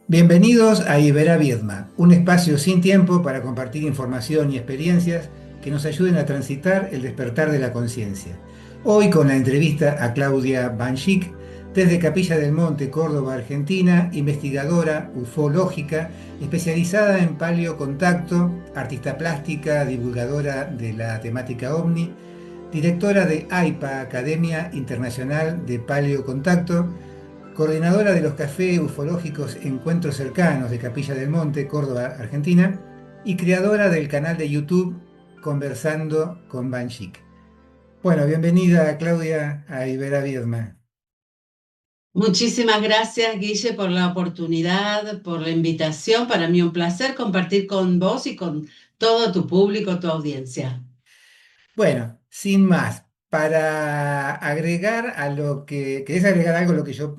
Bienvenidos a Ibera Viedma, un espacio sin tiempo para compartir información y experiencias que nos ayuden a transitar el despertar de la conciencia. Hoy con la entrevista a Claudia Banchik, desde Capilla del Monte, Córdoba, Argentina, investigadora ufológica, especializada en paleocontacto, artista plástica, divulgadora de la temática OVNI, directora de AIPA, Academia Internacional de Paleocontacto, coordinadora de los cafés ufológicos Encuentros Cercanos de Capilla del Monte, Córdoba, Argentina, y creadora del canal de YouTube Conversando con Banchik. Bueno, bienvenida Claudia a Ibera Viedma. Muchísimas gracias, Guille, por la oportunidad, por la invitación. Para mí un placer compartir con vos y con todo tu público, tu audiencia. Bueno, sin más, para agregar a lo que, ¿querés agregar algo a lo que yo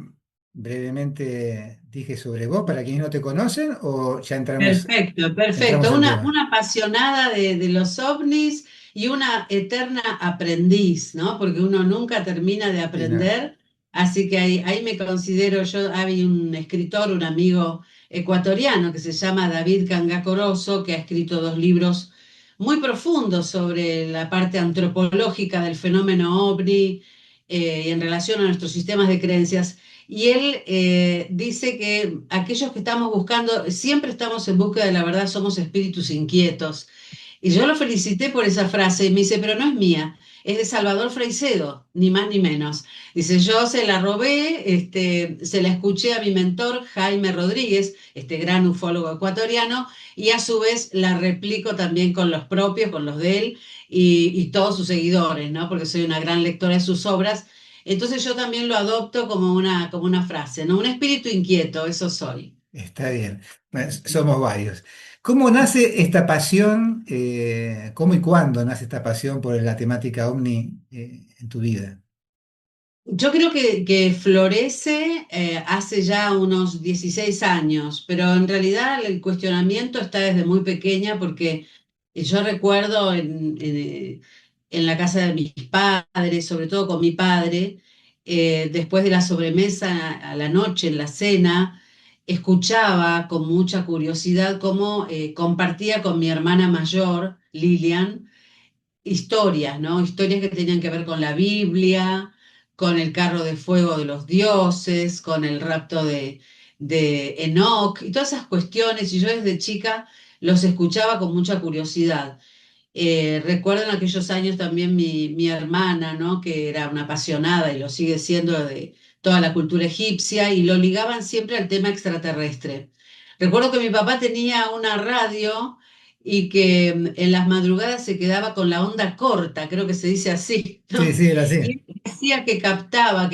brevemente dije sobre vos, para quienes no te conocen, o ya Perfecto, entramos perfecto. al Una tema? apasionada de los ovnis y una eterna aprendiz, ¿no? Porque uno nunca termina de Sí, no. aprender. Así que ahí me considero yo. Hay un escritor, un amigo ecuatoriano que se llama David Cangacoroso, que ha escrito dos libros muy profundos sobre la parte antropológica del fenómeno ovni y en relación a nuestros sistemas de creencias. Y él dice que aquellos que estamos buscando, siempre estamos en búsqueda de la verdad, somos espíritus inquietos. Y yo lo felicité por esa frase y me dice, pero no es mía, es de Salvador Freisedo, ni más ni menos. Dice, yo se la robé, se la escuché a mi mentor Jaime Rodríguez, este gran ufólogo ecuatoriano, y a su vez la replico también con los propios, con los de él y todos sus seguidores, ¿no? Porque soy una gran lectora de sus obras. Entonces yo también lo adopto como una frase, ¿no? Un espíritu inquieto, eso soy. Está bien. Bueno, somos varios. ¿Cómo nace esta pasión? ¿Cómo y cuándo nace esta pasión por la temática ovni en tu vida? Yo creo que florece hace ya unos 16 años, pero en realidad el cuestionamiento está desde muy pequeña porque yo recuerdo en la casa de mis padres, sobre todo con mi padre, después de la sobremesa a la noche, en la cena, escuchaba con mucha curiosidad cómo compartía con mi hermana mayor, Lilian, historias, ¿no? Historias que tenían que ver con la Biblia, con el carro de fuego de los dioses, con el rapto de Enoch y todas esas cuestiones. Y yo desde chica los escuchaba con mucha curiosidad. Recuerdo en aquellos años también mi hermana, ¿no? Que era una apasionada y lo sigue siendo de toda la cultura egipcia y lo ligaban siempre al tema extraterrestre. Recuerdo que mi papá tenía una radio y que en las madrugadas se quedaba con la onda corta, creo que se dice así, Sí, ¿no? sí, era así. Y decía que captaba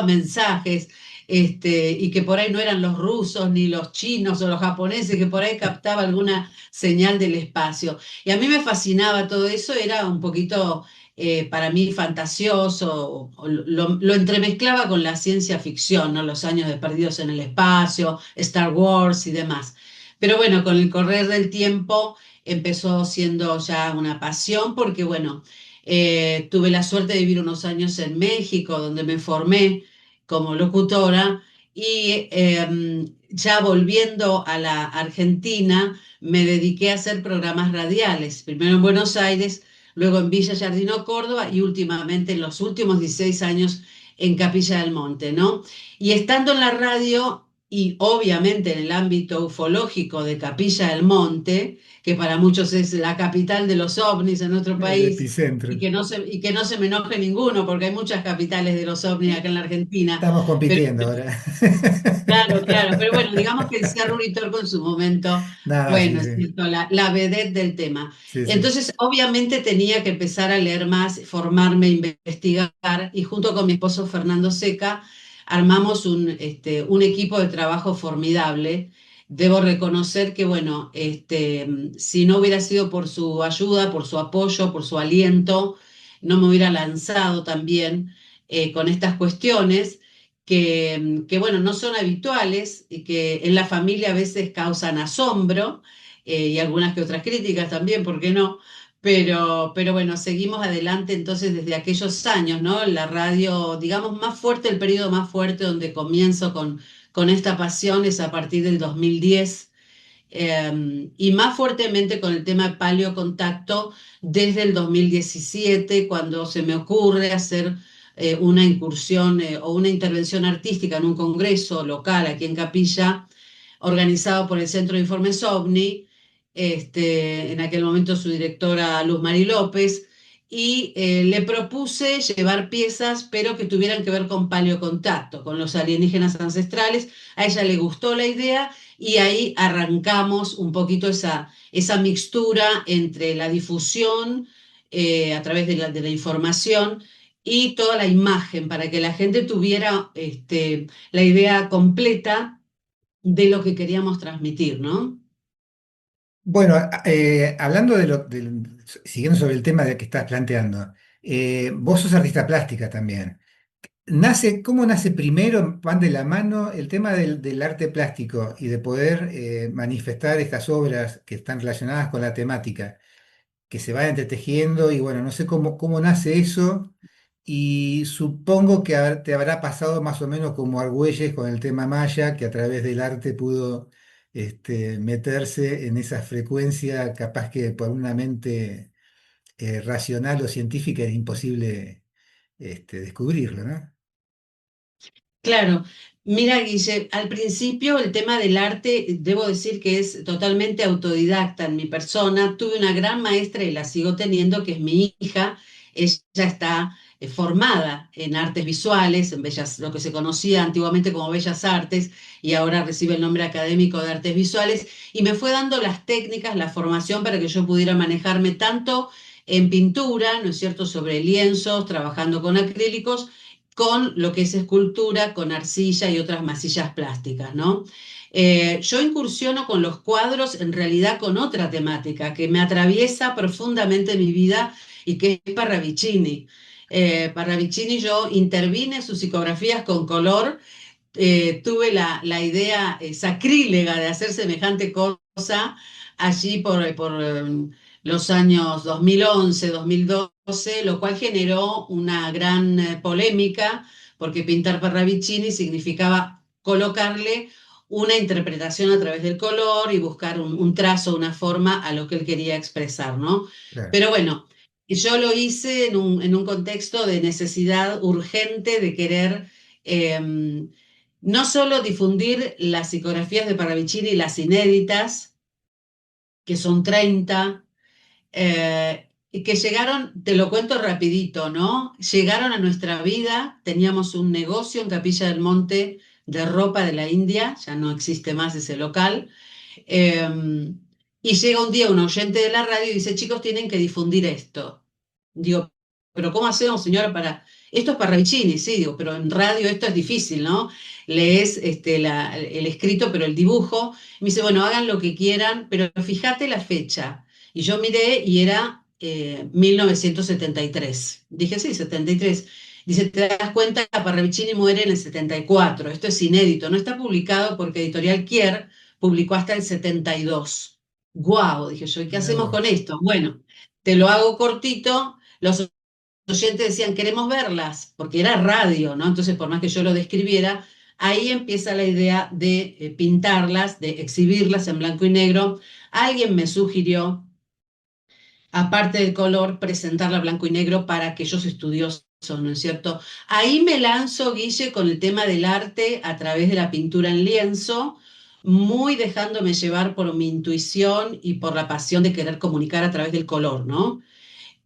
mensajes, y que por ahí no eran los rusos ni los chinos o los japoneses, que por ahí captaba alguna señal del espacio. Y a mí me fascinaba todo eso, era un poquito para mí fantasioso, lo entremezclaba con la ciencia ficción, ¿no? Los años de Perdidos en el Espacio, Star Wars y demás. Pero bueno, con el correr del tiempo empezó siendo ya una pasión porque, bueno, tuve la suerte de vivir unos años en México, donde me formé como locutora y ya volviendo a la Argentina, me dediqué a hacer programas radiales, primero en Buenos Aires, luego en Villa Giardino, Córdoba y últimamente en los últimos 16 años en Capilla del Monte, ¿no? Y estando en la radio y obviamente en el ámbito ufológico de Capilla del Monte, que para muchos es la capital de los ovnis en nuestro El país, epicentro. y que no se me enoje ninguno, porque hay muchas capitales de los ovnis acá en la Argentina, Estamos pero compitiendo ahora. claro, claro, pero bueno, digamos que el Cerro Uritorco en su momento, Nada, sí, bueno, es sí. cierto, la vedette del tema. Sí, sí. Entonces, obviamente tenía que empezar a leer más, formarme, investigar, y junto con mi esposo Fernando Seca armamos un equipo de trabajo formidable. Debo reconocer que, bueno, si no hubiera sido por su ayuda, por su apoyo, por su aliento, no me hubiera lanzado también con estas cuestiones que, bueno, no son habituales y que en la familia a veces causan asombro y algunas que otras críticas también, ¿por qué no? Pero bueno, seguimos adelante entonces desde aquellos años, ¿no? La radio, digamos, más fuerte, el periodo más fuerte donde comienzo con esta pasión es a partir del 2010 y más fuertemente con el tema de paleocontacto desde el 2017, cuando se me ocurre hacer una incursión o una intervención artística en un congreso local aquí en Capilla, organizado por el Centro de Informes OVNI, en aquel momento su directora Luz Mari López, y le propuse llevar piezas, pero que tuvieran que ver con paleocontacto, con los alienígenas ancestrales. A ella le gustó la idea y ahí arrancamos un poquito esa mixtura entre la difusión a través de la información y toda la imagen para que la gente tuviera la idea completa de lo que queríamos transmitir, ¿no? Bueno, hablando siguiendo sobre el tema que estás planteando, vos sos artista plástica también. ¿Cómo nace primero, van de la mano, el tema del arte plástico y de poder manifestar estas obras que están relacionadas con la temática, que se van entretejiendo y bueno, no sé cómo nace eso y supongo que te habrá pasado más o menos como Argüelles con el tema maya, que a través del arte pudo meterse en esa frecuencia capaz que por una mente racional o científica era imposible descubrirlo, ¿no? Claro, mira, Guille, al principio el tema del arte, debo decir que es totalmente autodidacta en mi persona. Tuve una gran maestra y la sigo teniendo, que es mi hija. Ella está formada en artes visuales, en bellas, lo que se conocía antiguamente como bellas artes, y ahora recibe el nombre académico de artes visuales, y me fue dando las técnicas, la formación para que yo pudiera manejarme tanto en pintura, ¿no es cierto?, sobre lienzos, trabajando con acrílicos con lo que es escultura, con arcilla y otras masillas plásticas, ¿no? Yo incursiono con los cuadros en realidad con otra temática que me atraviesa profundamente mi vida y que es Parravicini. Parravicini yo intervine en sus psicografías con color, tuve la idea sacrílega de hacer semejante cosa allí por los años 2011, 2012, lo cual generó una gran polémica, porque pintar Parravicini significaba colocarle una interpretación a través del color y buscar un trazo, una forma a lo que él quería expresar, ¿no? Claro. Pero bueno, yo lo hice en un contexto de necesidad urgente de querer no solo difundir las psicografías de Parravicini, las inéditas, que son 30, y que llegaron, te lo cuento rapidito, ¿no? Llegaron a nuestra vida, teníamos un negocio en Capilla del Monte de ropa de la India, ya no existe más ese local, eh, y llega un día un oyente de la radio y dice, chicos, tienen que difundir esto. Digo, pero ¿cómo hacemos, señora, para... Esto es para Ravicini, sí, digo, pero en radio esto es difícil, ¿no? Lees el escrito, pero el dibujo. Me dice, bueno, hagan lo que quieran, pero fíjate la fecha. Y yo miré y era 1973. Dije, sí, 73. Dice, te das cuenta, Parravicini muere en el 74. Esto es inédito, no está publicado porque Editorial Kier publicó hasta el 72. ¡Guau! Dije yo, ¿y qué Mirá hacemos con vos. esto? Bueno, te lo hago cortito. Los oyentes decían, queremos verlas, porque era radio, ¿no? Entonces, por más que yo lo describiera, ahí empieza la idea de pintarlas, de exhibirlas en blanco y negro. Alguien me sugirió, aparte del color, presentarla blanco y negro para aquellos estudiosos, ¿no es cierto? Ahí me lanzo, Guille, con el tema del arte a través de la pintura en lienzo, muy dejándome llevar por mi intuición y por la pasión de querer comunicar a través del color, ¿no?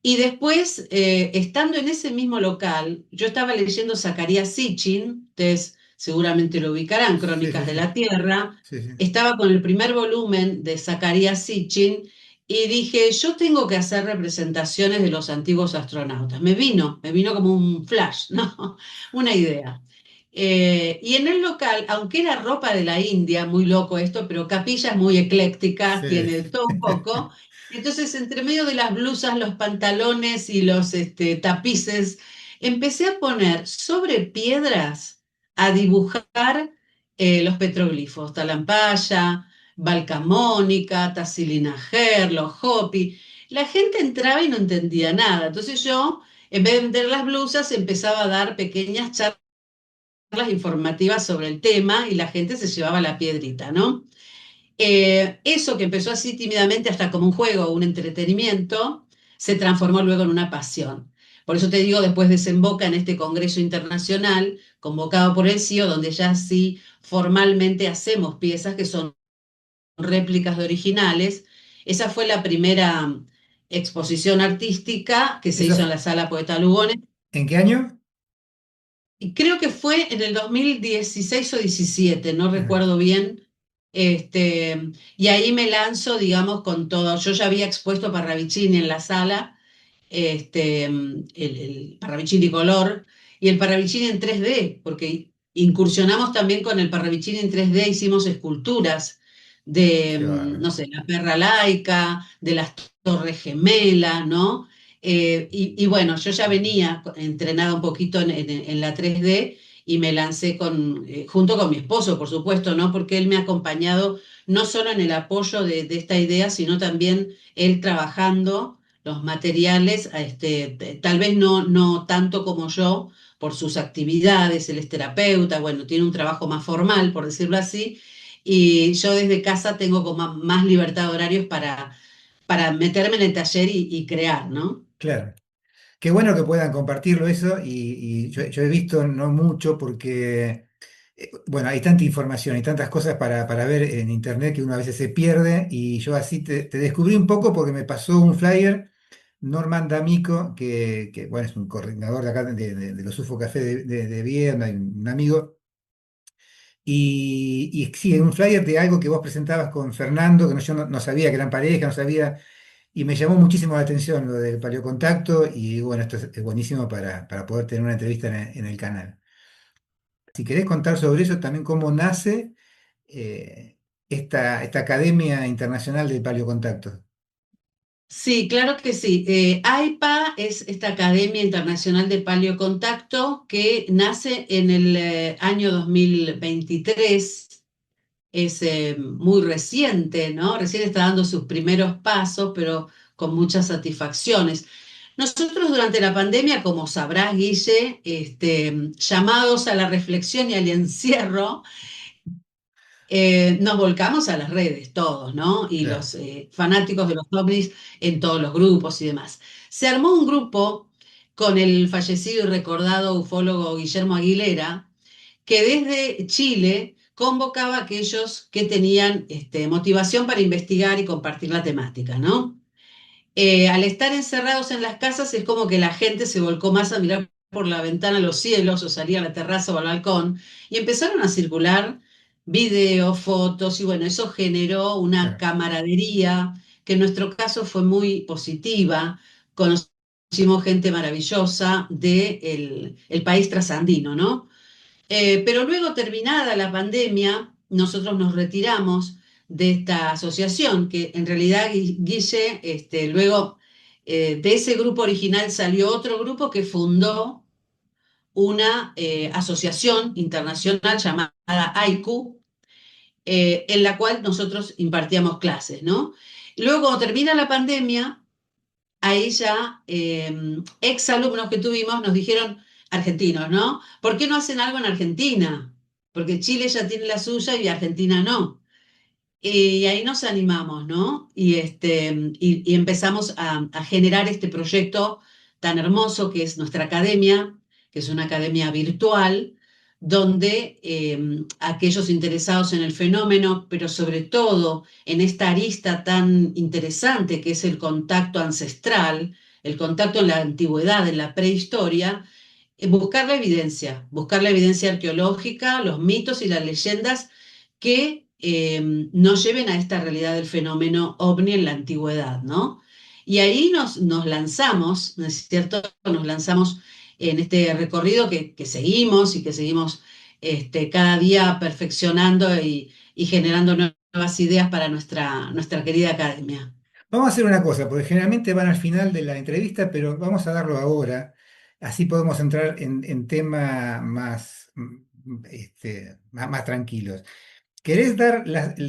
Y después, estando en ese mismo local, yo estaba leyendo Zacarías Sitchin, ustedes seguramente lo ubicarán, Sí, sí, Crónicas de sí. la Tierra. Sí, sí. Estaba con el primer volumen de Zacarías Sitchin y dije, yo tengo que hacer representaciones de los antiguos astronautas. Me vino como un flash, ¿no? Una idea. Y en el local, aunque era ropa de la India, muy loco esto, pero Capilla es muy ecléctica, Sí. tiene todo un poco. Entonces, entre medio de las blusas, los pantalones y los tapices, empecé a poner sobre piedras a dibujar los petroglifos, Talampaya, Valcamónica, Tassilinajé, los Hopi. La gente entraba y no entendía nada. Entonces yo, en vez de vender las blusas, empezaba a dar pequeñas charlas charlas informativas sobre el tema y la gente se llevaba la piedrita, ¿no? Eso que empezó así tímidamente hasta como un juego, un entretenimiento, se transformó luego en una pasión. Por eso te digo, después desemboca en este Congreso Internacional convocado por el CIO, donde ya sí formalmente hacemos piezas que son réplicas de originales. Esa fue la primera exposición artística que se ¿Eso hizo en la Sala Poeta Lugones. en qué año? Y creo que fue en el 2016 o 17, no Ah, recuerdo bien. Y ahí me lanzo, digamos, con todo. Yo ya había expuesto Parravicini en la sala, el Parravicini color y el Parravicini en 3D, porque incursionamos también con el Parravicini en 3D, hicimos esculturas de, qué bárbaro. no sé, la perra laica, de las torres gemelas, ¿no? Y bueno, yo ya venía entrenada un poquito en la 3D y me lancé junto con mi esposo, por supuesto, ¿no? Porque él me ha acompañado no solo en el apoyo de esta idea, sino también él trabajando los materiales, tal vez no tanto como yo, por sus actividades, él es terapeuta, bueno, tiene un trabajo más formal, por decirlo así, y yo desde casa tengo como más libertad de horarios para meterme en el taller y crear, ¿no? Claro. Qué bueno que puedan compartirlo eso y yo he visto no mucho porque, bueno, hay tanta información y tantas cosas para ver en internet que uno a veces se pierde y yo así te descubrí un poco porque me pasó un flyer Norman D'Amico, bueno, es un coordinador de acá de los UFO Café de Viena, y un amigo, y sí, un flyer de algo que vos presentabas con Fernando, que yo no sabía que eran pareja, no sabía. Y me llamó muchísimo la atención lo del paleocontacto y bueno, esto es buenísimo para poder tener una entrevista en el canal. Si querés contar sobre eso, también cómo nace esta Academia Internacional del Paleocontacto. Sí, claro que sí. AIPA es esta Academia Internacional de Paleocontacto que nace en el año 2023. Es muy reciente, ¿no? Recién está dando sus primeros pasos, pero con muchas satisfacciones. Nosotros durante la pandemia, como sabrás, Guille, llamados a la reflexión y al encierro, nos volcamos a las redes todos, ¿no? Y Claro, los fanáticos de los ovnis en todos los grupos y demás. Se armó un grupo con el fallecido y recordado ufólogo Guillermo Aguilera, que desde Chile convocaba a aquellos que tenían motivación para investigar y compartir la temática, ¿no? Al estar encerrados en las casas es como que la gente se volcó más a mirar por la ventana a los cielos o salir a la terraza o al balcón y empezaron a circular videos, fotos y bueno, eso generó una claro. camaradería que en nuestro caso fue muy positiva. Conocimos gente maravillosa del país trasandino, ¿no? Pero luego, terminada la pandemia, nosotros nos retiramos de esta asociación, que en realidad, Guille, luego de ese grupo original salió otro grupo que fundó una asociación internacional llamada AICU, en la cual nosotros impartíamos clases, ¿no? Luego, cuando termina la pandemia, ahí ya exalumnos que tuvimos nos dijeron, argentinos, ¿no? ¿Por qué no hacen algo en Argentina? Porque Chile ya tiene la suya y Argentina no. Y ahí nos animamos, ¿no? Y empezamos a generar este proyecto tan hermoso que es nuestra academia, que es una academia virtual, donde aquellos interesados en el fenómeno, pero sobre todo en esta arista tan interesante que es el contacto ancestral, el contacto en la antigüedad, en la prehistoria, buscar la evidencia arqueológica, los mitos y las leyendas que nos lleven a esta realidad del fenómeno ovni en la antigüedad, ¿no? Y ahí nos lanzamos, ¿no es cierto? Nos lanzamos en este recorrido que seguimos y que seguimos cada día perfeccionando y generando nuevas ideas para nuestra querida academia. Vamos a hacer una cosa, porque generalmente van al final de la entrevista, pero vamos a darlo ahora. Así podemos entrar en temas más, más tranquilos. ¿Querés dar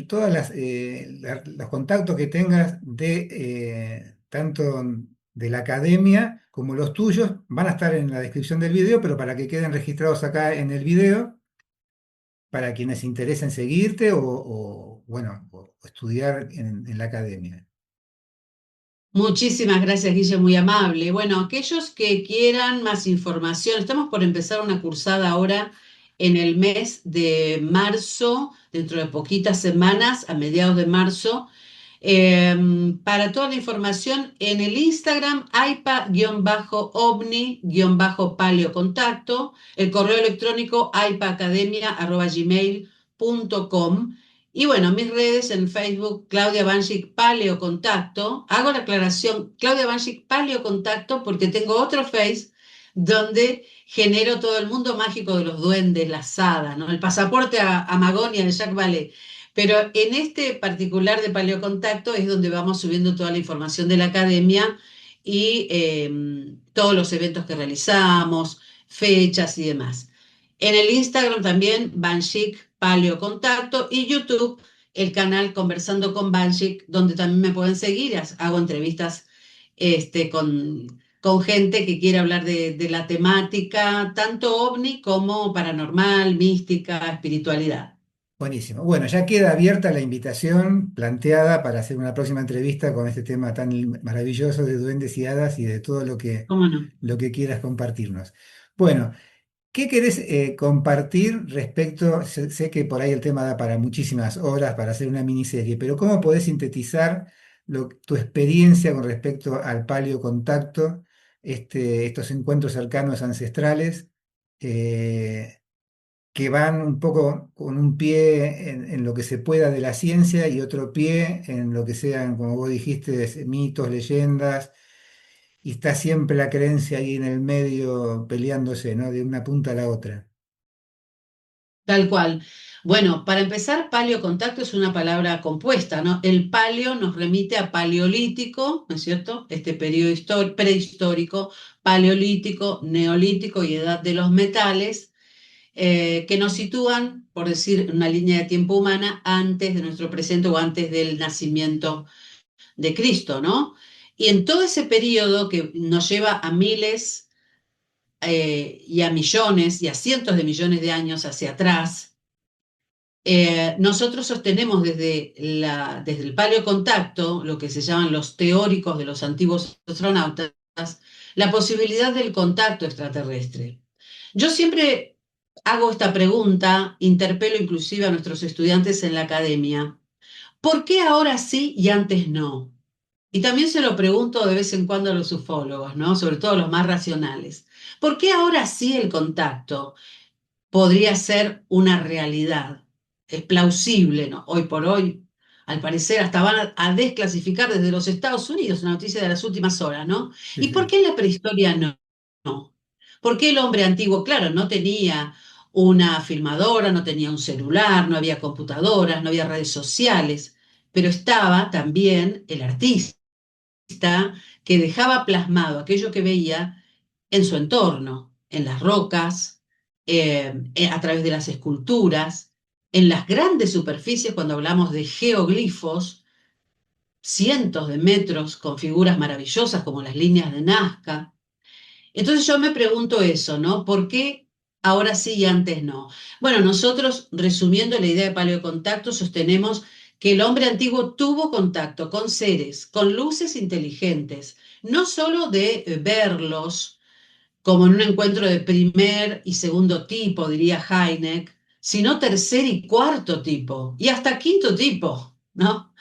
todas los contactos que tengas de tanto de la academia, como los tuyos, van a estar en la descripción del video, pero para que queden registrados acá en el video, para quienes se interesen seguirte bueno, o estudiar en la academia. Muchísimas gracias, Guille, muy amable. Bueno, aquellos que quieran más información, estamos por empezar una cursada ahora en el mes de marzo, dentro de poquitas semanas, a mediados de marzo. Para toda la información, en el Instagram, aipa-ovni-paleocontacto, el correo electrónico aipaacademia@gmail.com. Y bueno, mis redes en Facebook, Claudia Banchik Paleocontacto. Hago la aclaración, Claudia Banchik Paleocontacto, porque tengo otro Face donde genero todo el mundo mágico de los duendes, las hadas, ¿no? El pasaporte a Magonia de Jacques Vallée. Pero en este particular de Paleocontacto es donde vamos subiendo toda la información de la academia y todos los eventos que realizamos, fechas y demás. En el Instagram también, Banchik Paleocontacto, y YouTube, el canal Conversando con Banchik, donde también me pueden seguir. Hago entrevistas con gente que quiere hablar de la temática, tanto ovni como paranormal, mística, espiritualidad. Buenísimo. Bueno, ya queda abierta la invitación planteada para hacer una próxima entrevista con este tema tan maravilloso de duendes y hadas y de todo ¿Cómo no? lo que quieras compartirnos. Bueno, ¿qué querés compartir respecto? Sé que por ahí el tema da para muchísimas horas para hacer una miniserie, pero ¿cómo podés sintetizar tu experiencia con respecto al paleocontacto, estos encuentros cercanos ancestrales? Que van un poco con un pie en lo que se pueda de la ciencia y otro pie en lo que sean, como vos dijiste, mitos, leyendas, y está siempre la creencia ahí en el medio peleándose, ¿no? De una punta a la otra. Tal cual. Bueno, para empezar, paleocontacto es una palabra compuesta, ¿no? El paleo nos remite a paleolítico, ¿no es cierto? Este periodo prehistórico, paleolítico, neolítico y edad de los metales, que nos sitúan, por decir, una línea de tiempo humana antes de nuestro presente o antes del nacimiento de Cristo, ¿no? Y en todo ese periodo que nos lleva a miles y a millones y a cientos de millones de años hacia atrás, nosotros sostenemos desde el paleocontacto, lo que se llaman los teóricos de los antiguos astronautas, la posibilidad del contacto extraterrestre. Yo siempre hago esta pregunta, interpelo inclusive a nuestros estudiantes en la academia: ¿por qué ahora sí y antes no? Y también se lo pregunto de vez en cuando a los ufólogos, ¿no? Sobre todo los más racionales. ¿Por qué ahora sí el contacto podría ser una realidad? Es plausible, ¿no? Hoy por hoy, al parecer, hasta van a desclasificar desde los Estados Unidos una noticia de las últimas horas, ¿no? Sí, ¿Y por sí. qué en la prehistoria no? No. ¿Por qué el hombre antiguo, claro, no tenía una filmadora, no tenía un celular, no había computadoras, no había redes sociales, pero estaba también el artista que dejaba plasmado aquello que veía en su entorno, en las rocas, a través de las esculturas, en las grandes superficies, cuando hablamos de geoglifos, cientos de metros con figuras maravillosas como las líneas de Nazca. Entonces yo me pregunto eso, ¿no? ¿Por qué ahora sí y antes no? Bueno, nosotros, resumiendo la idea de paleocontacto, sostenemos que el hombre antiguo tuvo contacto con seres, con luces inteligentes, no solo de verlos como en un encuentro de primer y segundo tipo, diría Heineck, sino tercer y cuarto tipo, y hasta quinto tipo, ¿no?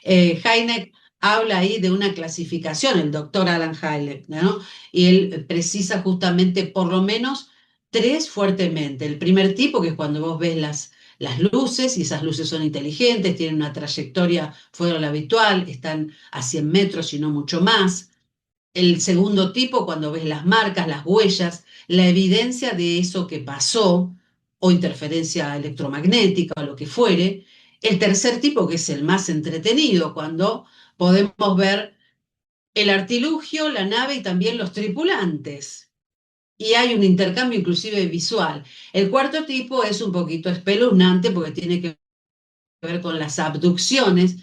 Heineck habla ahí de una clasificación, el doctor Alan Heineck, ¿no? Y él precisa justamente por lo menos tres fuertemente. El primer tipo, que es cuando vos ves las luces, y esas luces son inteligentes, tienen una trayectoria fuera de lo habitual, están a 100 metros y no mucho más. El segundo tipo, cuando ves las marcas, las huellas, la evidencia de eso que pasó, o interferencia electromagnética o lo que fuere. El tercer tipo, que es el más entretenido, cuando podemos ver el artilugio, la nave y también los tripulantes. Y hay un intercambio inclusive visual. El cuarto tipo es un poquito espeluznante porque tiene que ver con las abducciones,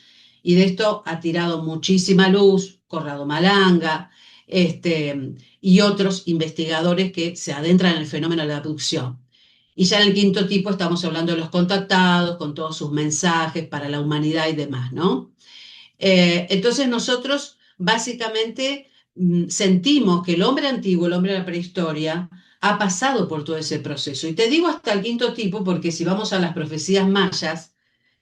y de esto ha tirado muchísima luz Corrado Malanga, y otros investigadores que se adentran en el fenómeno de la abducción. Y ya en el quinto tipo estamos hablando de los contactados, con todos sus mensajes para la humanidad y demás, ¿no? Entonces nosotros básicamente sentimos que el hombre antiguo, el hombre de la prehistoria, ha pasado por todo ese proceso. Y te digo hasta el quinto tipo porque si vamos a las profecías mayas,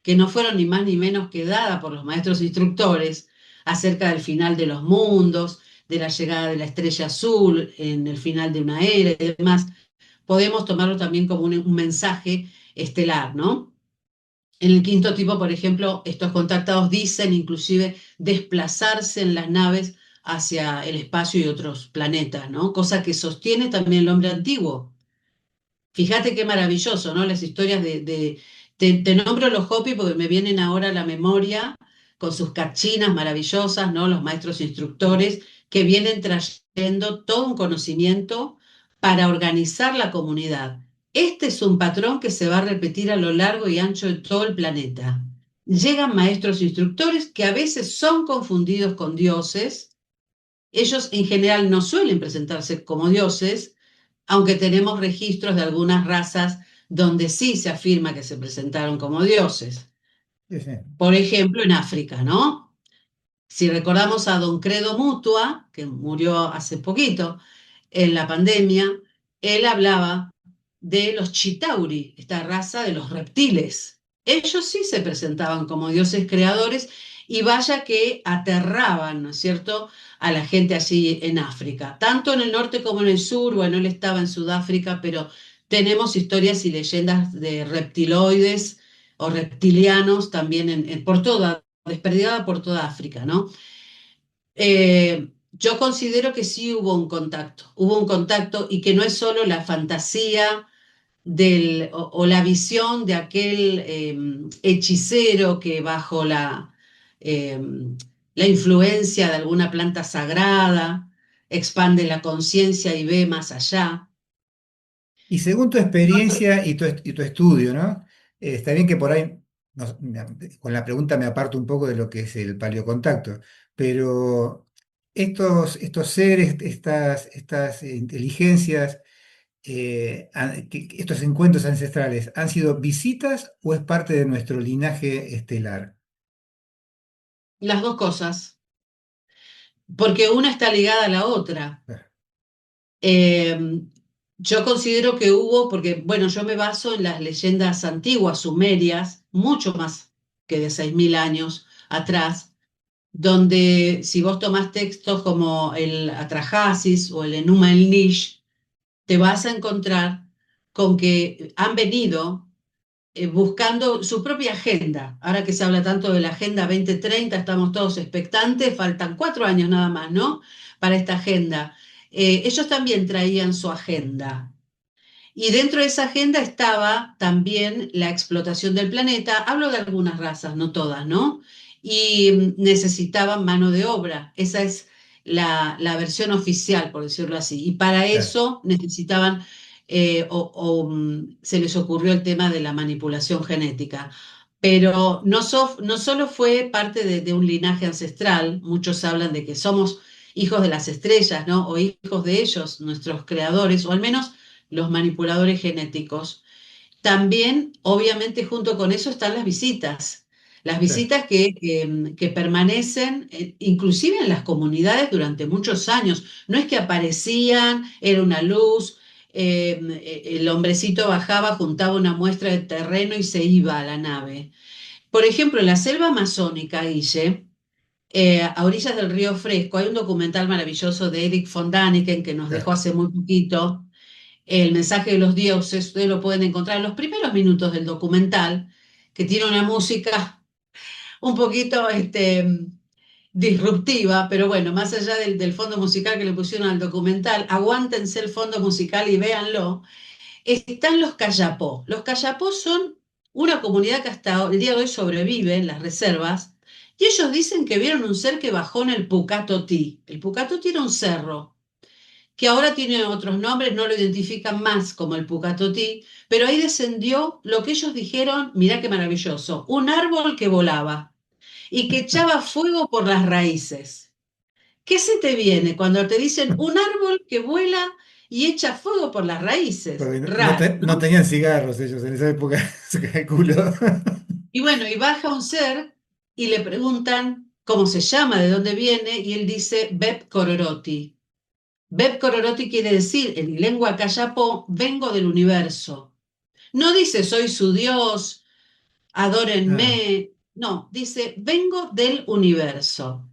que no fueron ni más ni menos que dadas por los maestros instructores acerca del final de los mundos, de la llegada de la estrella azul, en el final de una era y demás, podemos tomarlo también como un mensaje estelar, ¿no? En el quinto tipo, por ejemplo, estos contactados dicen inclusive desplazarse en las naves hacia el espacio y otros planetas, ¿no? Cosa que sostiene también el hombre antiguo. Fíjate qué maravilloso, ¿no? Las historias te nombro los Hopi porque me vienen ahora a la memoria con sus cachinas maravillosas, ¿no? Los maestros instructores que vienen trayendo todo un conocimiento para organizar la comunidad. Este es un patrón que se va a repetir a lo largo y ancho de todo el planeta. Llegan maestros instructores que a veces son confundidos con dioses. Ellos en general no suelen presentarse como dioses, aunque tenemos registros de algunas razas donde sí se afirma que se presentaron como dioses. Sí, sí. Por ejemplo, en África, ¿no? Si recordamos a Don Credo Mutua, que murió hace poquito en la pandemia, él hablaba de los Chitauri, esta raza de los reptiles. Ellos sí se presentaban como dioses creadores y vaya que aterraban, ¿no es cierto?, a la gente allí en África, tanto en el norte como en el sur. Bueno, él estaba en Sudáfrica, pero tenemos historias y leyendas de reptiloides o reptilianos también por toda, desperdigada por toda África, ¿no? Yo considero que sí hubo un contacto y que no es solo la fantasía o la visión de aquel hechicero que bajo eh, la influencia de alguna planta sagrada expande la conciencia y ve más allá. Y según tu experiencia y tu estudio, ¿no? Está bien que por ahí, con la pregunta me aparto un poco de lo que es el paleocontacto, pero estos seres, estas inteligencias, estos encuentros ancestrales, ¿han sido visitas o es parte de nuestro linaje estelar? Las dos cosas, porque una está ligada a la otra. Eh, yo considero que hubo, porque, bueno, yo me baso en las leyendas antiguas, sumerias, mucho más que de 6.000 años atrás, donde si vos tomás textos como el Atrahasis o el Enuma Elish, te vas a encontrar con que han venido buscando su propia agenda. Ahora que se habla tanto de la Agenda 2030, estamos todos expectantes, faltan 4 años nada más, ¿no? Para esta agenda. Ellos también traían su agenda. Y dentro de esa agenda estaba también la explotación del planeta. Hablo de algunas razas, no todas, ¿no? Y necesitaban mano de obra. Esa es la versión oficial, por decirlo así. Y para Claro, eso necesitaban, se les ocurrió el tema de la manipulación genética. Pero no solo fue parte de un linaje ancestral, muchos hablan de que somos hijos de las estrellas, ¿no? O hijos de ellos, nuestros creadores, o al menos los manipuladores genéticos. También, obviamente, junto con eso están las claro. visitas que permanecen inclusive en las comunidades durante muchos años. No es que aparecían, era una luz, el hombrecito bajaba, juntaba una muestra de terreno y se iba a la nave. Por ejemplo, en la selva amazónica, Guille, a orillas del río Fresco, hay un documental maravilloso de Eric von Daniken que nos dejó Claro. hace muy poquito, el mensaje de los dioses. Ustedes lo pueden encontrar en los primeros minutos del documental, que tiene una música un poquito disruptiva, pero bueno, más allá del fondo musical que le pusieron al documental, aguántense el fondo musical y véanlo. Están los Cayapó. Los Cayapó son una comunidad que hasta el día de hoy sobrevive en las reservas, y ellos dicen que vieron un ser que bajó en el Pucatotí. El Pucatotí era un cerro que ahora tiene otros nombres, no lo identifican más como el Pucatotí, pero ahí descendió lo que ellos dijeron, mirá qué maravilloso, un árbol que volaba y que echaba fuego por las raíces. ¿Qué se te viene cuando te dicen un árbol que vuela y echa fuego por las raíces? Porque Raro, no ¿no? tenían cigarros ellos en esa época, se calculó. Y bueno, y baja un ser y le preguntan cómo se llama, de dónde viene, y él dice Beb Kororoti. Beb Kororoti quiere decir, en lengua cayapo, vengo del universo. No dice soy su dios, Ah, adórenme. No, dice vengo del universo.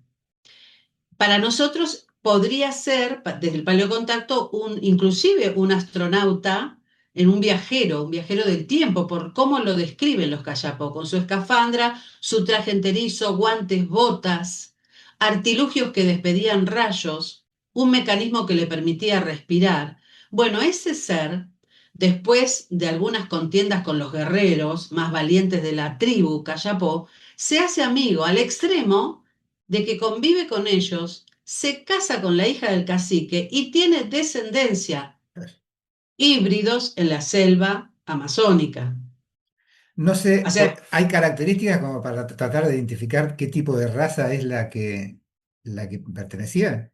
Para nosotros podría ser, desde el paleocontacto, inclusive un astronauta en un viajero del tiempo, por cómo lo describen los Kayapó, con su escafandra, su traje enterizo, guantes, botas, artilugios que despedían rayos, un mecanismo que le permitía respirar. Bueno, ese ser, después de algunas contiendas con los guerreros más valientes de la tribu Kayapó, se hace amigo al extremo de que convive con ellos, se casa con la hija del cacique y tiene descendencia, híbridos en la selva amazónica. no O sé, sea, hay características como para tratar de identificar qué tipo de raza es la que pertenecía.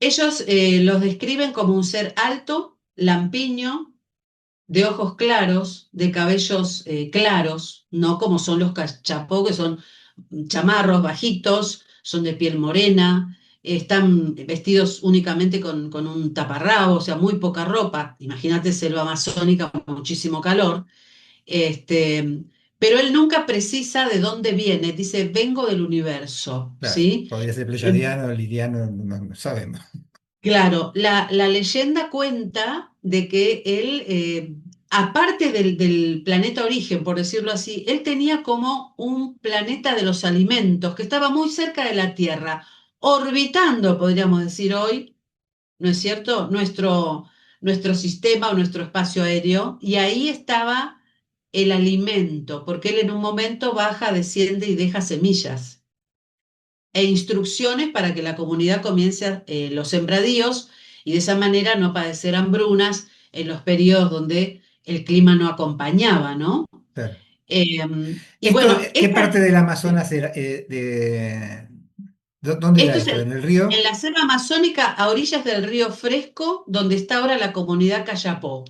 ellos los describen como un ser alto, lampiño, de ojos claros, de cabellos claros, no como son los cachapó, que son chamarros bajitos, son de piel morena, están vestidos únicamente con un taparrabo, o sea, muy poca ropa. Imagínate selva amazónica, muchísimo calor. Este, pero él nunca precisa de dónde viene, dice, vengo del universo, Claro, ¿sí? podría ser Eh, pleyadiano, liriano, no sabemos. Claro, la leyenda cuenta de que él, aparte del planeta origen, por decirlo así, él tenía como un planeta de los alimentos que estaba muy cerca de la Tierra, orbitando, podríamos decir hoy, ¿no es cierto? Nuestro sistema o nuestro espacio aéreo, y ahí estaba el alimento, porque él en un momento baja, desciende y deja semillas e instrucciones para que la comunidad comience los sembradíos y de esa manera no padecer hambrunas en los periodos donde el clima no acompañaba, ¿no? Claro. Eh, y Esto, bueno, ¿qué parte del sí, Amazonas era? ¿Dónde era esto es esto? ¿En el en río? la selva amazónica a orillas del río Fresco, donde está ahora la comunidad Cayapó.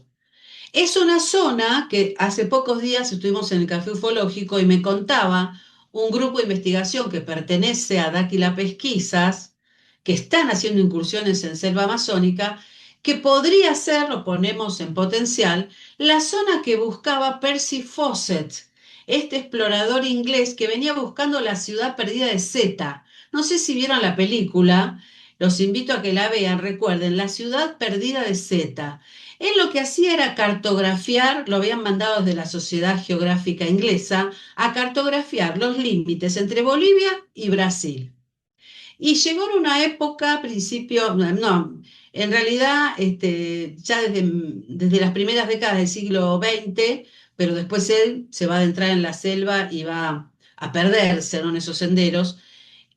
Es una zona que hace pocos días estuvimos en el Café Ufológico y me contaba un grupo de investigación que pertenece a Dáquila Pesquisas, que están haciendo incursiones en selva amazónica, que podría ser, lo ponemos en potencial, la zona que buscaba Percy Fawcett, este explorador inglés que venía buscando la ciudad perdida de Zeta. No sé si vieron la película, los invito a que la vean, recuerden, la ciudad perdida de Zeta. Él lo que hacía era cartografiar, lo habían mandado desde la Sociedad Geográfica Inglesa, a cartografiar los límites entre Bolivia y Brasil. Y llegó en una época, principio, no, en realidad ya desde las primeras décadas del siglo XX, pero después él se va a adentrar en la selva y va a perderse, ¿no?, en esos senderos,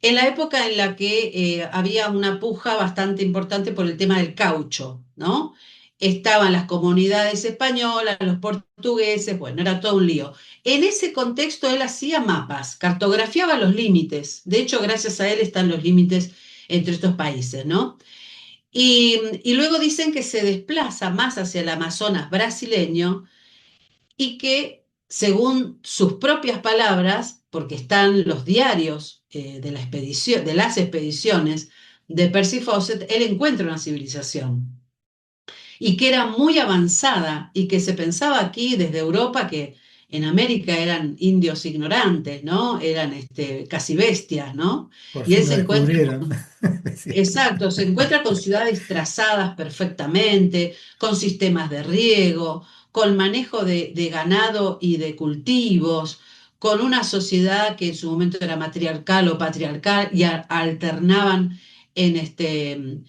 en la época en la que había una puja bastante importante por el tema del caucho, ¿no? Estaban las comunidades españolas, los portugueses, bueno, era todo un lío. En ese contexto él hacía mapas, cartografiaba los límites. De hecho, gracias a él están los límites entre estos países, ¿no? Y luego dicen que se desplaza más hacia el Amazonas brasileño y que, según sus propias palabras, porque están los diarios de la expedición, de las expediciones de Percy Fawcett, él encuentra una civilización y que era muy avanzada y que se pensaba aquí desde Europa que en América eran indios ignorantes, ¿no? Eran casi bestias, ¿no? Por Y él fin lo se encuentra descubrieron. Sí. Exacto, se encuentra con ciudades trazadas perfectamente, con sistemas de riego, con manejo de ganado y de cultivos, con una sociedad que en su momento era matriarcal o patriarcal y alternaban en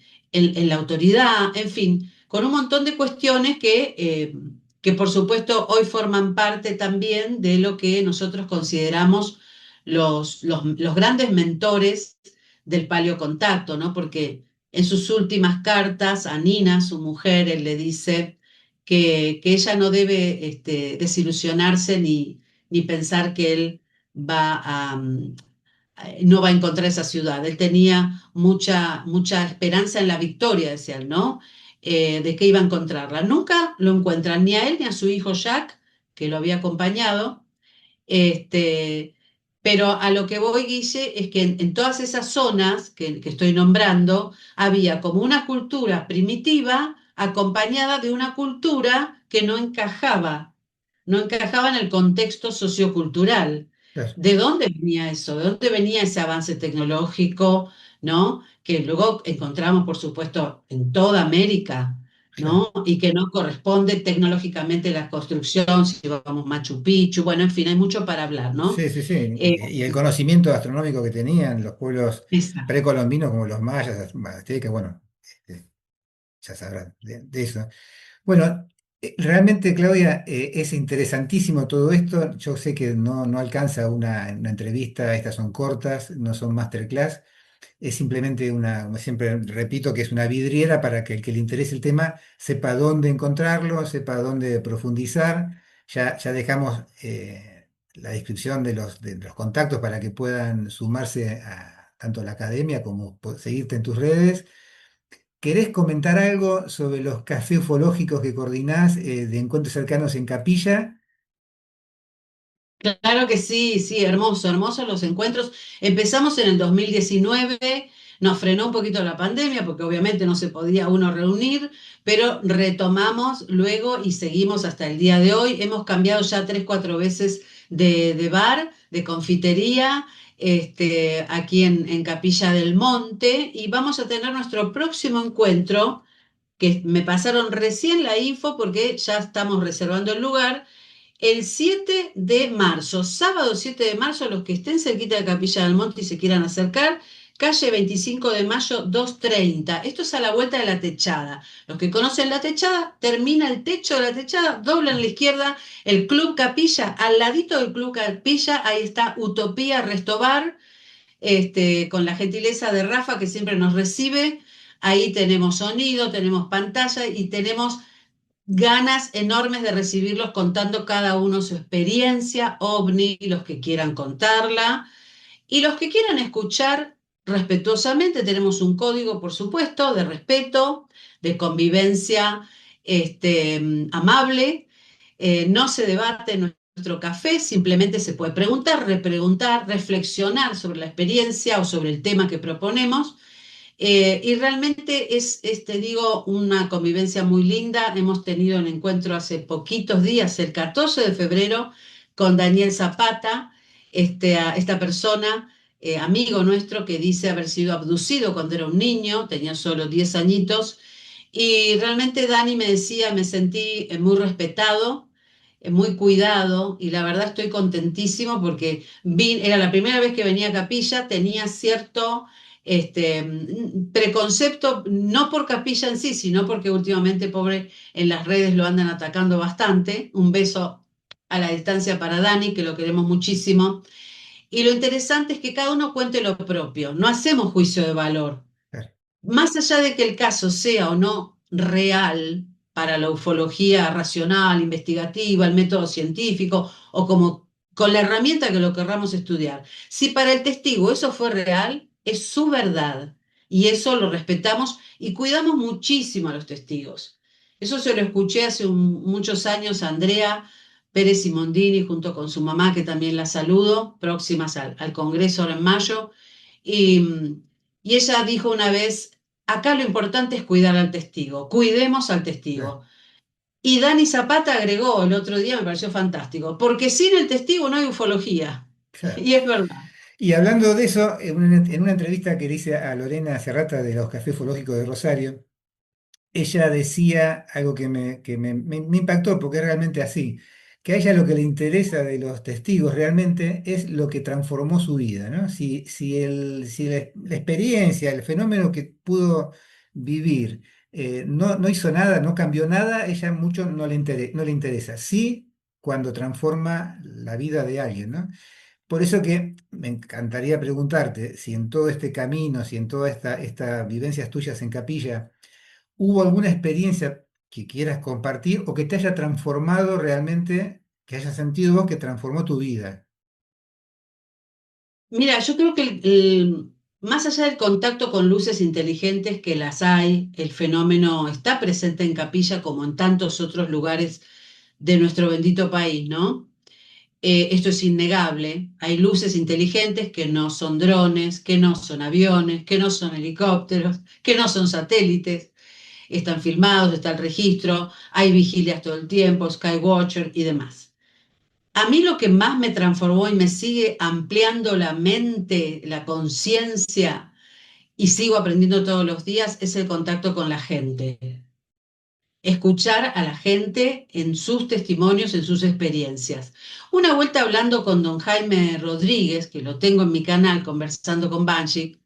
la autoridad, en fin, con un montón de cuestiones que por supuesto hoy forman parte también de lo que nosotros consideramos los grandes mentores del paleocontacto, ¿no? Porque en sus últimas cartas a Nina, su mujer, él le dice que ella no debe desilusionarse ni pensar que él va no va a encontrar esa ciudad. Él tenía mucha esperanza en la victoria, decía él, ¿no? De que iba a encontrarla. Nunca lo encuentran ni a él ni a su hijo Jack, que lo había acompañado. Este, pero a lo que voy, Guille, es que en todas esas zonas que estoy nombrando, había como una cultura primitiva acompañada de una cultura que no encajaba en el contexto sociocultural. Claro, ¿De dónde venía eso? ¿De dónde venía ese avance tecnológico, ¿no? Que luego encontramos, por supuesto, en toda América, claro. ¿no? Y que no corresponde tecnológicamente la construcción, si vamos Machu Picchu, bueno, en fin, hay mucho para hablar, ¿no? Sí, sí, sí. Eh, Y el conocimiento astronómico que tenían los pueblos esa. precolombinos como los mayas, aztecas, bueno, ya sabrán de eso. Bueno, realmente, Claudia, es interesantísimo todo esto. Yo sé que no alcanza una entrevista, estas son cortas, no son masterclass. Es simplemente como siempre repito, que es una vidriera para que el que le interese el tema sepa dónde encontrarlo, sepa dónde profundizar. Ya dejamos la descripción de los contactos para que puedan sumarse a tanto a la academia como seguirte en tus redes. ¿Querés comentar algo sobre los cafés ufológicos que coordinás de encuentros cercanos en Capilla? Claro que sí, sí, hermoso, hermosos los encuentros. Empezamos en el 2019, nos frenó un poquito la pandemia porque obviamente no se podía uno reunir, pero retomamos luego y seguimos hasta el día de hoy. Hemos cambiado ya 3, 4 veces de bar, de confitería, aquí en Capilla del Monte, y vamos a tener nuestro próximo encuentro, que me pasaron recién la info porque ya estamos reservando el lugar el 7 de marzo, sábado 7 de marzo, los que estén cerquita de Capilla del Monte y se quieran acercar, calle 25 de Mayo 230. Esto es a la vuelta de la techada. Los que conocen la techada, termina el techo de la techada, doblan a la izquierda el Club Capilla, al ladito del Club Capilla, ahí está Utopía Restobar, con la gentileza de Rafa que siempre nos recibe. Ahí tenemos sonido, tenemos pantalla y tenemos ganas enormes de recibirlos contando cada uno su experiencia ovni, los que quieran contarla y los que quieran escuchar respetuosamente. Tenemos un código, por supuesto, de respeto, de convivencia amable. No se debate en nuestro café, simplemente se puede preguntar, repreguntar, reflexionar sobre la experiencia o sobre el tema que proponemos. Y realmente te digo, una convivencia muy linda. Hemos tenido un encuentro hace poquitos días, el 14 de febrero, con Daniel Zapata, esta persona, amigo nuestro, que dice haber sido abducido cuando era un niño, tenía solo 10 añitos. Y realmente Dani me decía, me sentí muy respetado, muy cuidado, y la verdad estoy contentísimo porque era la primera vez que venía a Capilla, tenía cierto preconcepto, no por Capilla en sí, sino porque últimamente, pobre, en las redes lo andan atacando bastante. Un beso a la distancia para Dani, que lo queremos muchísimo. Y lo interesante es que cada uno cuente lo propio, no hacemos juicio de valor. Claro, Más allá de que el caso sea o no real para la ufología racional, investigativa, el método científico o como con la herramienta que lo querramos estudiar, si para el testigo eso fue real, es su verdad y eso lo respetamos y cuidamos muchísimo a los testigos. Eso se lo escuché hace muchos años a Andrea Pérez Simondini junto con su mamá, que también la saludo, próximas al Congreso ahora en mayo. Y, y ella dijo una vez, acá lo importante es cuidar al testigo, cuidemos al claro, testigo. Y Dani Zapata agregó el otro día, me pareció fantástico, porque sin el testigo no hay ufología. claro. Y es verdad. Y hablando de eso, en una entrevista que le hice a Lorena Serrata de los Cafés Ufológicos de Rosario, ella decía algo que me impactó porque es realmente así, que a ella lo que le interesa de los testigos realmente es lo que transformó su vida, ¿no? Si la experiencia, el fenómeno que pudo vivir no hizo nada, no cambió nada, ella mucho no le interesa. Sí, cuando transforma la vida de alguien, ¿no? Por eso que me encantaría preguntarte si en todo este camino, si en todas estas vivencias tuyas en Capilla, ¿hubo alguna experiencia que quieras compartir o que te haya transformado, realmente, que hayas sentido vos que transformó tu vida? Mira, yo creo que más allá del contacto con luces inteligentes que las hay, el fenómeno está presente en Capilla como en tantos otros lugares de nuestro bendito país, ¿no? Esto es innegable. Hay luces inteligentes que no son drones, que no son aviones, que no son helicópteros, que no son satélites. Están filmados, está el registro, hay vigilias todo el tiempo, Skywatcher y demás. A mí lo que más me transformó y me sigue ampliando la mente, la conciencia, y sigo aprendiendo todos los días, es el contacto con la gente. Escuchar a la gente en sus testimonios, en sus experiencias. Una vuelta hablando con don Jaime Rodríguez, que lo tengo en mi canal, conversando con Banshee,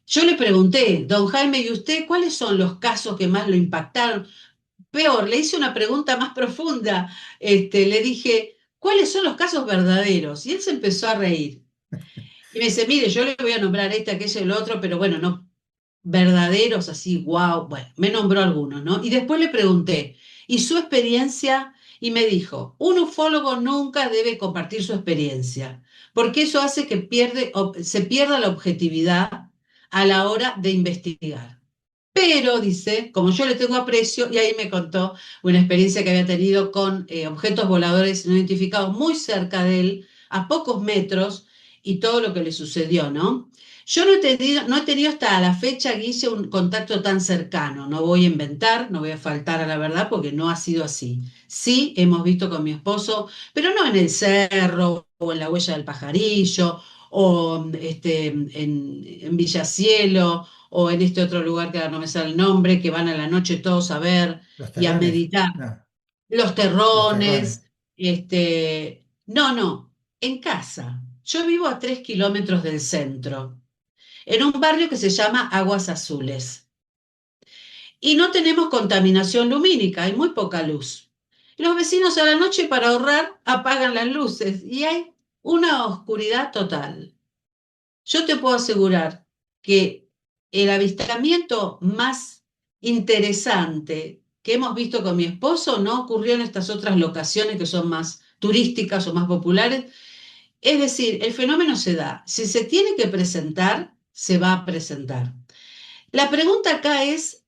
yo le pregunté, don Jaime, ¿y usted cuáles son los casos que más lo impactaron? Peor, le hice una pregunta más profunda. Le dije, ¿cuáles son los casos verdaderos? Y él se empezó a reír. Y me dice, mire, yo le voy a nombrar este, aquello y el otro, pero bueno, no verdaderos, así, wow. Bueno, me nombró algunos, ¿no? Y después le pregunté, ¿y su experiencia? Y me dijo, un ufólogo nunca debe compartir su experiencia, porque eso hace que se pierda la objetividad a la hora de investigar. Pero, dice, como yo le tengo aprecio, y ahí me contó una experiencia que había tenido con objetos voladores no identificados muy cerca de él, a pocos metros, y todo lo que le sucedió, ¿no? Yo no he tenido hasta la fecha, Guille, un contacto tan cercano. No voy a inventar, no voy a faltar a la verdad porque no ha sido así. Sí, hemos visto con mi esposo, pero no en el cerro o en la huella del pajarillo o en Villacielo o en este otro lugar que ahora no me sale el nombre, que van a la noche todos a ver Los y a terrones, meditar. no, Los los terrones. terrones, no, no, en casa. Yo vivo a 3 kilómetros del centro, en un barrio que se llama Aguas Azules. Y no tenemos contaminación lumínica, hay muy poca luz. Los vecinos a la noche para ahorrar apagan las luces y hay una oscuridad total. Yo te puedo asegurar que el avistamiento más interesante que hemos visto con mi esposo no ocurrió en estas otras locaciones que son más turísticas o más populares. Es decir, el fenómeno se da. Si se tiene que presentar, se va a presentar. La pregunta acá es,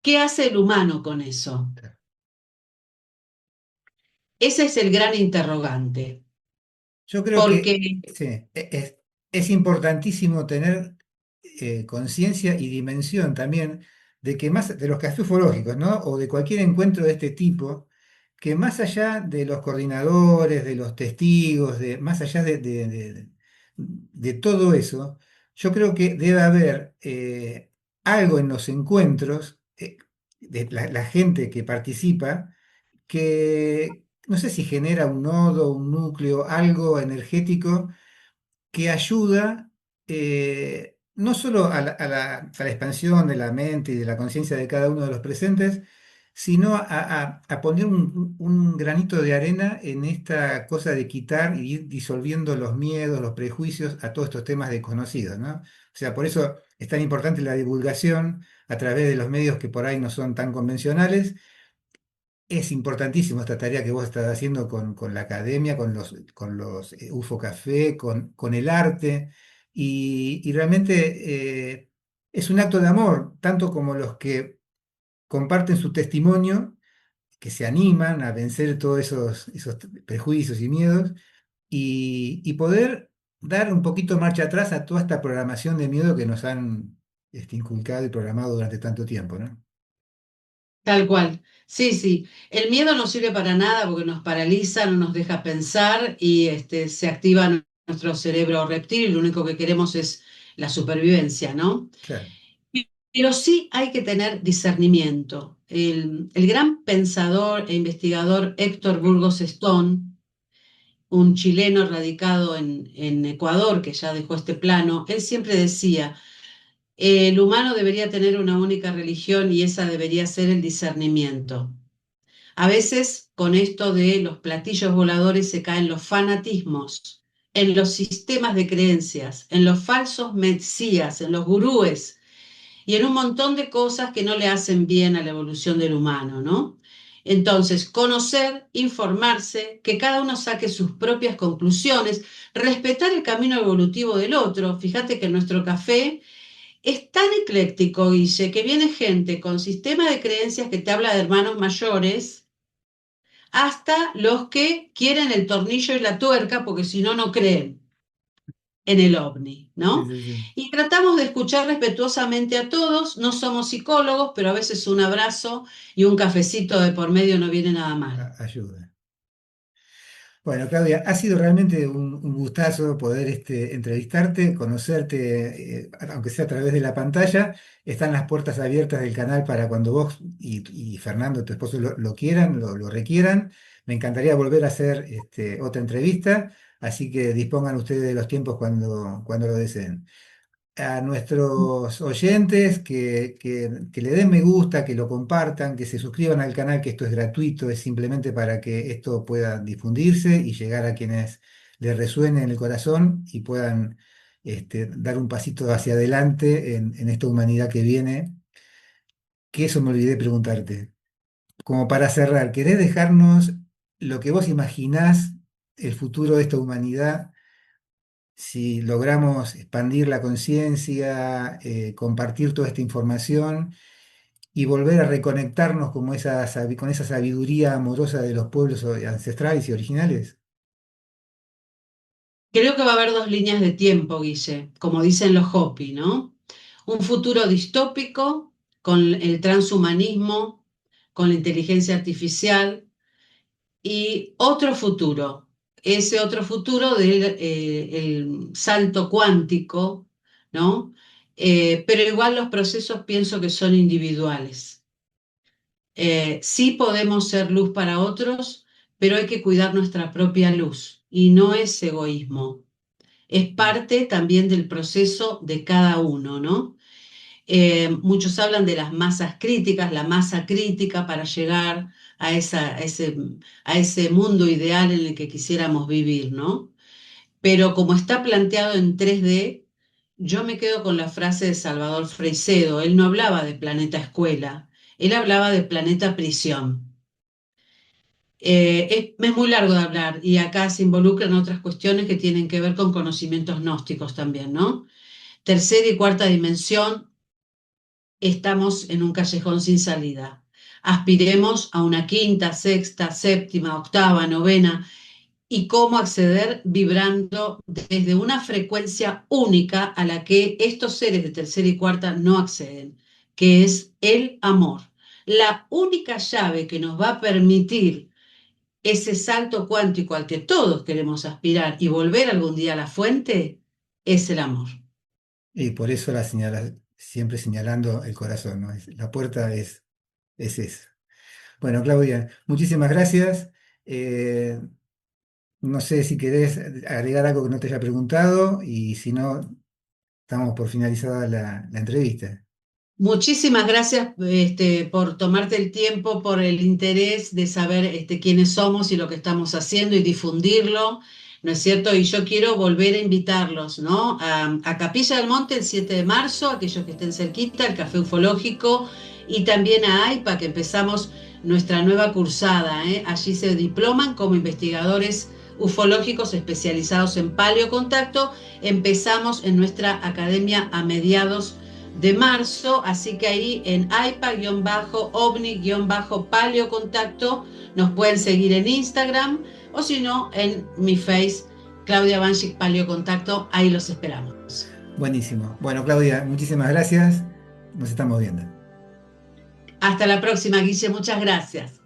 ¿qué hace el humano con eso? Ese es el gran interrogante. Yo creo Porque, que sí, es importantísimo tener conciencia y dimensión también de que más de los cafés ufológicos, ¿no? O de cualquier encuentro de este tipo, que más allá de los coordinadores, de los testigos, más allá de todo eso, yo creo que debe haber algo en los encuentros de la gente que participa que no sé si genera un nodo, un núcleo, algo energético que ayuda no solo a la expansión de la mente y de la conciencia de cada uno de los presentes, sino a poner un granito de arena en esta cosa de quitar y ir disolviendo los miedos, los prejuicios a todos estos temas desconocidos, ¿no? O sea, por eso es tan importante la divulgación a través de los medios que por ahí no son tan convencionales. Es importantísimo esta tarea que vos estás haciendo con la academia, con los UFO Café, con el arte, y realmente es un acto de amor, tanto como los que comparten su testimonio, que se animan a vencer todos esos prejuicios y miedos, y poder dar un poquito marcha atrás a toda esta programación de miedo que nos han inculcado y programado durante tanto tiempo, ¿no? tal cual. Sí, sí. El miedo no sirve para nada porque nos paraliza, no nos deja pensar y se activa nuestro cerebro reptil y lo único que queremos es la supervivencia, ¿no? Claro. Pero sí hay que tener discernimiento. El gran pensador e investigador Héctor Burgos Stone, un chileno radicado en Ecuador que ya dejó este plano, él siempre decía, el humano debería tener una única religión y esa debería ser el discernimiento. A veces con esto de los platillos voladores se caen los fanatismos, en los sistemas de creencias, en los falsos mesías, en los gurúes y en un montón de cosas que no le hacen bien a la evolución del humano, ¿no? Entonces, conocer, informarse, que cada uno saque sus propias conclusiones, respetar el camino evolutivo del otro. Fíjate que nuestro café es tan ecléctico, Guille, que viene gente con sistema de creencias que te habla de hermanos mayores, hasta los que quieren el tornillo y la tuerca, porque si no, no creen en el ovni, Sí, ¿no? sí, sí. Y tratamos de escuchar respetuosamente a todos, no somos psicólogos, pero a veces un abrazo y un cafecito de por medio no viene nada mal. Ayuda. Bueno, Claudia, ha sido realmente un gustazo poder entrevistarte, conocerte, aunque sea a través de la pantalla. Están las puertas abiertas del canal para cuando vos y Fernando, tu esposo, lo quieran, lo requieran. Me encantaría volver a hacer otra entrevista, así que dispongan ustedes de los tiempos cuando lo deseen. A nuestros oyentes que le den me gusta, que lo compartan, que se suscriban al canal, que esto es gratuito, es simplemente para que esto pueda difundirse y llegar a quienes les resuene en el corazón y puedan dar un pasito hacia adelante en esta humanidad que viene. Que eso me olvidé preguntarte. Como para cerrar, ¿querés dejarnos lo que vos imaginás el futuro de esta humanidad? Si logramos expandir la conciencia, compartir toda esta información y volver a reconectarnos como con esa sabiduría amorosa de los pueblos ancestrales y originales. Creo que va a haber dos líneas de tiempo, Guille, como dicen los Hopi, ¿no? Un futuro distópico con el transhumanismo, con la inteligencia artificial y otro futuro, ese otro futuro del el salto cuántico, ¿no? Pero igual los procesos pienso que son individuales. Sí podemos ser luz para otros, pero hay que cuidar nuestra propia luz y no es egoísmo, es parte también del proceso de cada uno, ¿no? Muchos hablan de las masas críticas, la masa crítica para llegar a ese mundo ideal en el que quisiéramos vivir, ¿no? Pero como está planteado en 3D, yo me quedo con la frase de Salvador Freisedo. Él no hablaba de planeta escuela, él hablaba de planeta prisión. Es muy largo de hablar y acá se involucran otras cuestiones que tienen que ver con conocimientos gnósticos también, ¿no? Tercera y cuarta dimensión, estamos en un callejón sin salida. Aspiremos a una quinta, sexta, séptima, octava, novena y cómo acceder vibrando desde una frecuencia única a la que estos seres de tercera y cuarta no acceden, que es el amor. La única llave que nos va a permitir ese salto cuántico al que todos queremos aspirar y volver algún día a la fuente es el amor. Y por eso siempre señalando el corazón, ¿no? La puerta es esa. Bueno, Claudia, muchísimas gracias. Eh, no sé si querés agregar algo que no te haya preguntado y si no, estamos por finalizada la entrevista. Muchísimas gracias por tomarte el tiempo, por el interés de saber quiénes somos y lo que estamos haciendo y difundirlo, ¿no es cierto? Y yo quiero volver a invitarlos, ¿no? A Capilla del Monte el 7 de marzo, aquellos que estén cerquita, el Café Ufológico, y también a AIPA, que empezamos nuestra nueva cursada, ¿eh? Allí se diploman como investigadores ufológicos especializados en paleocontacto. Empezamos en nuestra academia a mediados de marzo, así que ahí en aipa-ovni-paleocontacto nos pueden seguir en Instagram o si no en mi face Claudia Banchik Paleocontacto, ahí los esperamos. Buenísimo. Bueno, Claudia, muchísimas gracias. Nos estamos viendo. Hasta la próxima, Guille, muchas gracias.